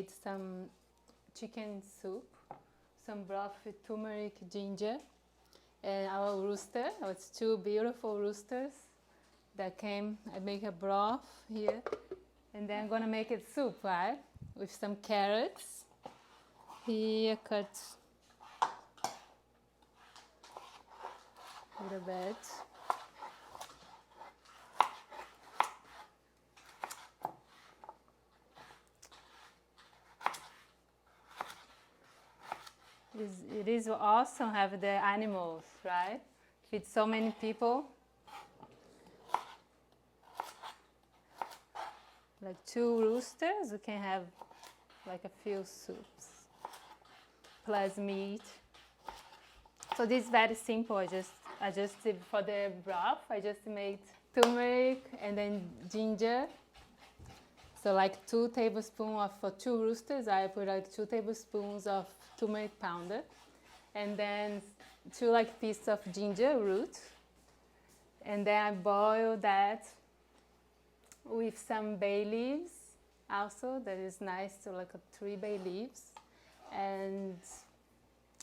made some chicken soup, some broth with turmeric, ginger, and our rooster. It was 2 beautiful roosters that came. I make a broth here, and then I'm gonna make it soup, right? With some carrots. Here, cut a little bit. It is awesome have the animals, right? Feed so many people. Like 2 roosters, you can have like a few soups, plus meat. So this is very simple. I just for the broth, I just made turmeric and then ginger. So like 2 tablespoons for 2 roosters, I put like 2 tablespoons of turmeric powder, and then 2 like pieces of ginger root, and then I boil that with some bay leaves. Also, that is nice to like 3 bay leaves, and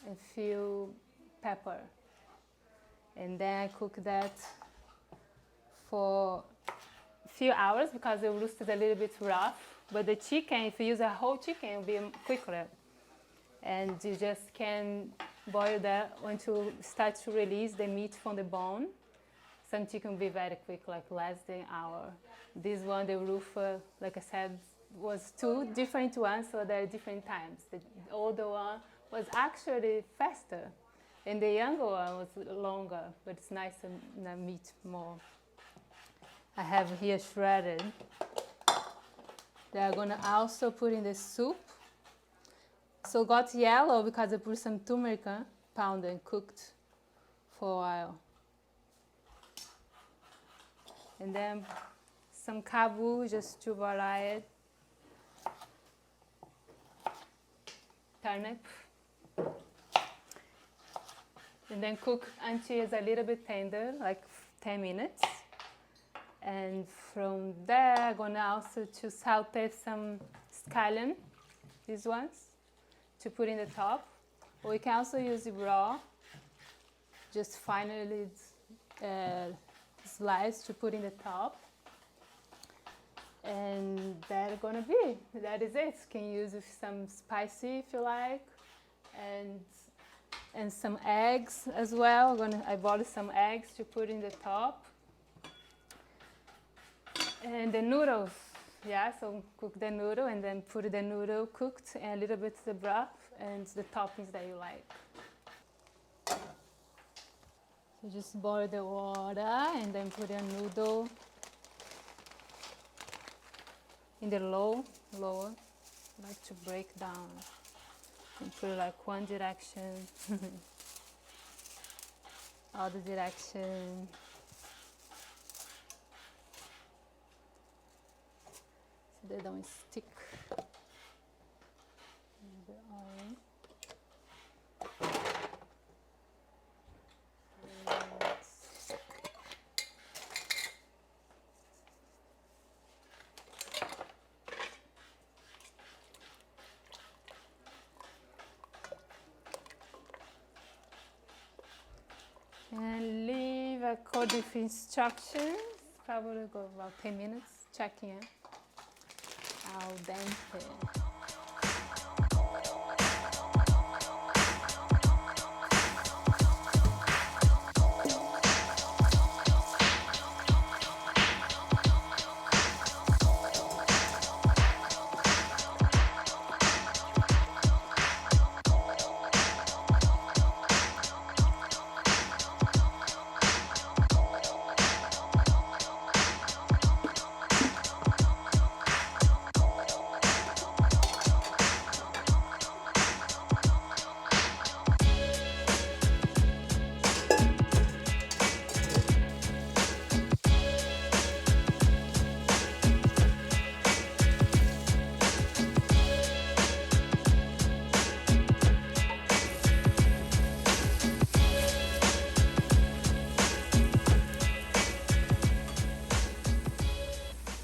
a few pepper, and then I cook that for a few hours because the rooster is a little bit rough. But the chicken, if you use a whole chicken, it will be quicker. And you just can boil that until start to release the meat from the bone. Some chicken will be very quick, like less than an hour. This one, the roofer, like I said, was 2 different ones, so they're different times. The older one was actually faster, and the younger one was longer, but it's nice and the meat more. I have here shredded. They're gonna also put in the soup. So got yellow because I put some turmeric powder and cooked for a while. And then some kabu just to vary it. Turnip. And then cook until it's a little bit tender, like 10 minutes. And from there, I'm gonna also to saute some scallion, these ones, to put in the top. Or we can also use it raw, just finely sliced to put in the top. And that is it. You can use with some spicy if you like, and some eggs as well. I boiled some eggs to put in the top. And the noodles, yeah, so cook the noodle and then put the noodle cooked and a little bit of the broth and the toppings that you like. So just boil the water and then put a noodle in the lower. I like to break down and put like one direction, other direction. So they don't stick. The oil. And leave according to instructions. Probably go about 10 minutes checking it. Al dente.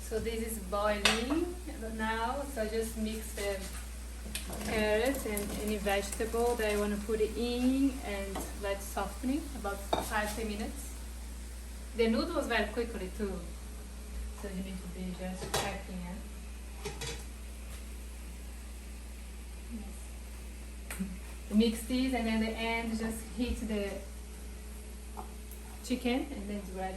So this is boiling now, so I just mix the carrots and any vegetable that you want to put it in and let softening about 5-10 minutes. The noodles very quickly too, so you need to be just checking it. Yes. Mix these and then the end just heat the chicken and then it's ready.